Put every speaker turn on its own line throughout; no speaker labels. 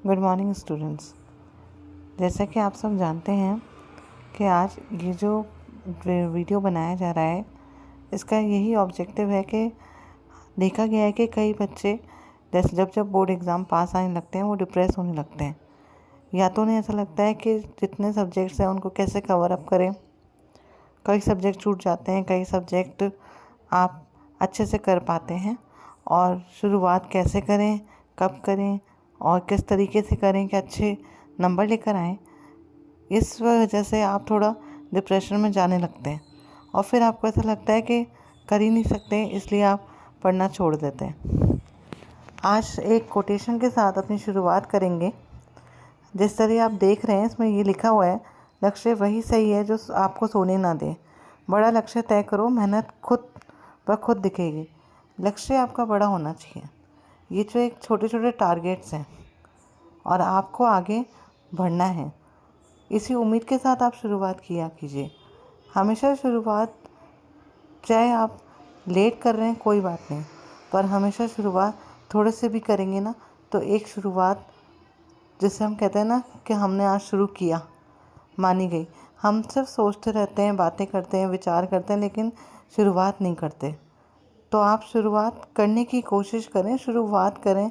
Good morning students. जैसा कि आप सब जानते हैं कि आज ये जो वीडियो बनाया जा रहा है, इसका यही ऑब्जेक्टिव है कि देखा गया है कि कई बच्चे जैसे जब बोर्ड एग्ज़ाम पास आने लगते हैं वो डिप्रेस होने लगते हैं। या तो उन्हें ऐसा लगता है कि जितने सब्जेक्ट्स हैं उनको कैसे कवर अप करें, कई सब्जेक्ट छूट जाते हैं, कई सब्जेक्ट आप अच्छे से कर पाते हैं और शुरुआत कैसे करें, कब करें और किस तरीके से करें कि अच्छे नंबर लेकर आएँ। इस वजह से आप थोड़ा डिप्रेशन में जाने लगते हैं और फिर आपको ऐसा लगता है कि कर ही नहीं सकते, इसलिए आप पढ़ना छोड़ देते हैं। आज एक कोटेशन के साथ अपनी शुरुआत करेंगे। जिस तरह आप देख रहे हैं इसमें ये लिखा हुआ है, लक्ष्य वही सही है जो आपको सोने ना दे। बड़ा लक्ष्य तय करो, मेहनत खुद ब खुद दिखेगी। लक्ष्य आपका बड़ा होना चाहिए। ये जो एक छोटे छोटे टारगेट्स हैं और आपको आगे बढ़ना है, इसी उम्मीद के साथ आप शुरुआत किया कीजिए। हमेशा शुरुआत, चाहे आप लेट कर रहे हैं कोई बात नहीं, पर हमेशा शुरुआत थोड़े से भी करेंगे ना तो एक शुरुआत, जिसे हम कहते हैं ना कि हमने आज शुरू किया, मानी गई। हम सिर्फ सोचते रहते हैं, बातें करते हैं, विचार करते हैं, लेकिन शुरुआत नहीं करते। तो आप शुरुआत करने की कोशिश करें, शुरुआत करें।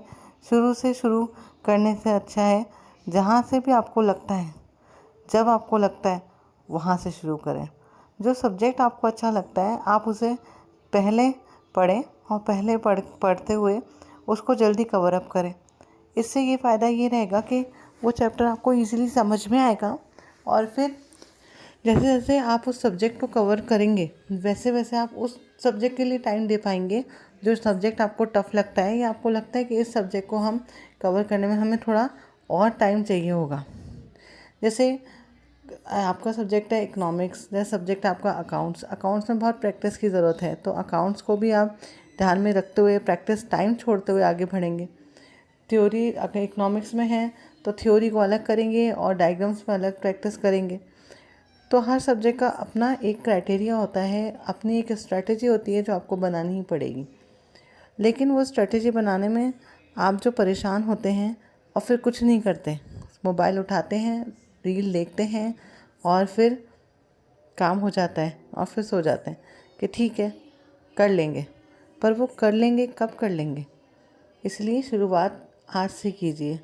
शुरू से शुरू करने से अच्छा है जहाँ से भी आपको लगता है, जब आपको लगता है वहाँ से शुरू करें। जो सब्जेक्ट आपको अच्छा लगता है आप उसे पहले पढ़ें और पहले पढ़ते हुए उसको जल्दी कवर अप करें। इससे ये फ़ायदा ये रहेगा कि वो चैप्टर आपको इजीली समझ में आएगा और फिर जैसे जैसे आप उस सब्जेक्ट को कवर करेंगे वैसे वैसे आप उस सब्जेक्ट के लिए टाइम दे पाएंगे। जो सब्जेक्ट आपको टफ़ लगता है या आपको लगता है कि इस सब्जेक्ट को हम कवर करने में हमें थोड़ा और टाइम चाहिए होगा, जैसे आपका सब्जेक्ट है इकोनॉमिक्स, जैसे सब्जेक्ट आपका अकाउंट्स में बहुत प्रैक्टिस की ज़रूरत है, तो अकाउंट्स को भी आप ध्यान में रखते हुए प्रैक्टिस टाइम छोड़ते हुए आगे बढ़ेंगे। थ्योरी अगर इकोनॉमिक्स में है तो थ्योरी को अलग करेंगे और डायग्राम्स में अलग प्रैक्टिस करेंगे। तो हर सब्जेक्ट का अपना एक क्राइटेरिया होता है, अपनी एक स्ट्रैटेजी होती है जो आपको बनानी ही पड़ेगी। लेकिन वो स्ट्रैटेजी बनाने में आप जो परेशान होते हैं और फिर कुछ नहीं करते, मोबाइल उठाते हैं, रील देखते हैं और फिर काम हो जाता है और फिर सो जाते हैं कि ठीक है कर लेंगे, पर वो कर लेंगे कब कर लेंगे। इसलिए शुरुआत आज से कीजिए।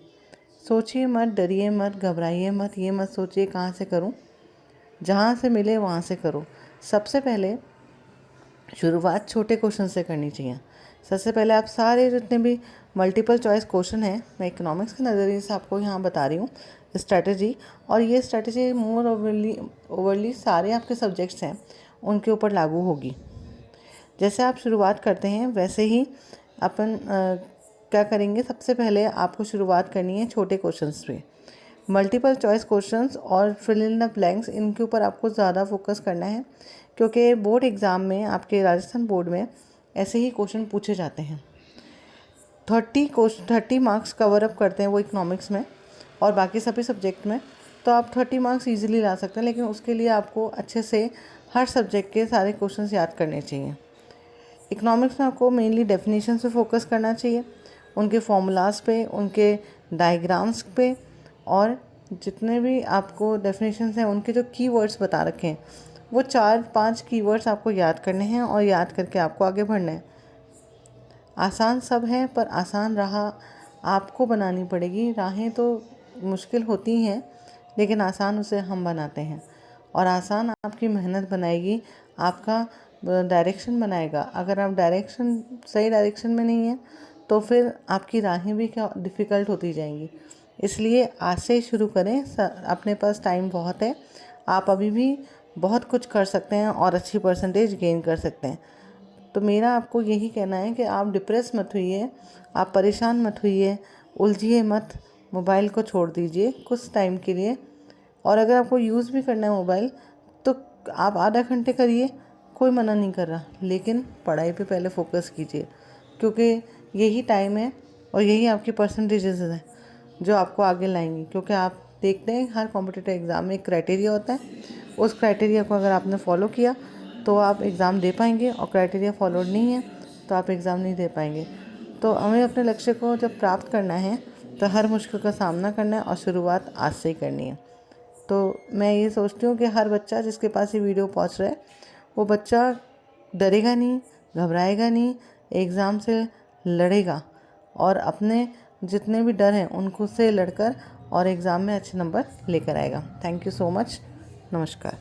सोचिए मत, डरिए मत, घबराइए मत, ये मत सोचिए कहाँ से करूँ, जहाँ से मिले वहाँ से करो। सबसे पहले शुरुआत छोटे क्वेश्चन से करनी चाहिए। सबसे पहले आप सारे जितने भी मल्टीपल चॉइस क्वेश्चन हैं, मैं इकोनॉमिक्स के नज़रिए से आपको यहाँ बता रही हूँ स्ट्रैटेजी, और ये स्ट्रैटेजी मोर ओवरली सारे आपके सब्जेक्ट्स हैं उनके ऊपर लागू होगी। जैसे आप शुरुआत करते हैं वैसे ही अपन क्या करेंगे, सबसे पहले आपको शुरुआत करनी है छोटे क्वेश्चंस पे। मल्टीपल चॉइस क्वेश्चंस और फिल इन द ब्लैंक्स, इनके ऊपर आपको ज़्यादा फोकस करना है, क्योंकि बोर्ड एग्ज़ाम में, आपके राजस्थान बोर्ड में ऐसे ही क्वेश्चन पूछे जाते हैं। 30 मार्क्स कवर अप करते हैं वो इकोनॉमिक्स में और बाकी सभी सब्जेक्ट में, तो आप 30 मार्क्स ईजिली ला सकते हैं। लेकिन उसके लिए आपको अच्छे से हर सब्जेक्ट के सारे क्वेश्चंस याद करने चाहिए। इकोनॉमिक्स में आपको मेनली डेफिनेशन पे फोकस करना चाहिए, उनके फॉर्मूलाज पे, उनके डायग्राम्स पे, और जितने भी आपको डेफिनेशंस हैं उनके जो कीवर्ड्स बता रखे हैं वो 4-5 कीवर्ड्स आपको याद करने हैं और याद करके आपको आगे बढ़ना है। आसान सब है पर आसान राह आपको बनानी पड़ेगी। राहें तो मुश्किल होती हैं लेकिन आसान उसे हम बनाते हैं, और आसान आपकी मेहनत बनाएगी, आपका डायरेक्शन बनाएगा। अगर आप सही डायरेक्शन में नहीं है तो फिर आपकी राहें भी क्या डिफ़िकल्ट होती जाएंगी। इसलिए आज से ही शुरू करें, अपने पास टाइम बहुत है, आप अभी भी बहुत कुछ कर सकते हैं और अच्छी परसेंटेज गेन कर सकते हैं। तो मेरा आपको यही कहना है कि आप डिप्रेस मत होइए, आप परेशान मत होइए, उलझिए मत, मोबाइल को छोड़ दीजिए कुछ टाइम के लिए। और अगर आपको यूज़ भी करना है मोबाइल तो आप आधा घंटे करिए, कोई मना नहीं कर रहा, लेकिन पढ़ाई पे पहले फोकस कीजिए, क्योंकि यही टाइम है और यही आपकी परसेंटेजेस हैं जो आपको आगे लाएंगी। क्योंकि आप देखते हैं हर कॉम्पिटिटिव एग्ज़ाम में एक क्राइटेरिया होता है, उस क्राइटेरिया को अगर आपने फॉलो किया तो आप एग्ज़ाम दे पाएंगे, और क्राइटेरिया फॉलोड नहीं है तो आप एग्ज़ाम नहीं दे पाएंगे। तो हमें अपने लक्ष्य को जब प्राप्त करना है तो हर मुश्किल का सामना करना है और शुरुआत आज से ही करनी है। तो मैं ये सोचती हूँ कि हर बच्चा जिसके पास ये वीडियो पहुँच रहा है वो बच्चा डरेगा नहीं, घबराएगा नहीं, एग्ज़ाम से लड़ेगा और अपने जितने भी डर हैं उनको से लड़कर और एग्ज़ाम में अच्छे नंबर लेकर आएगा। Thank you so much. नमस्कार।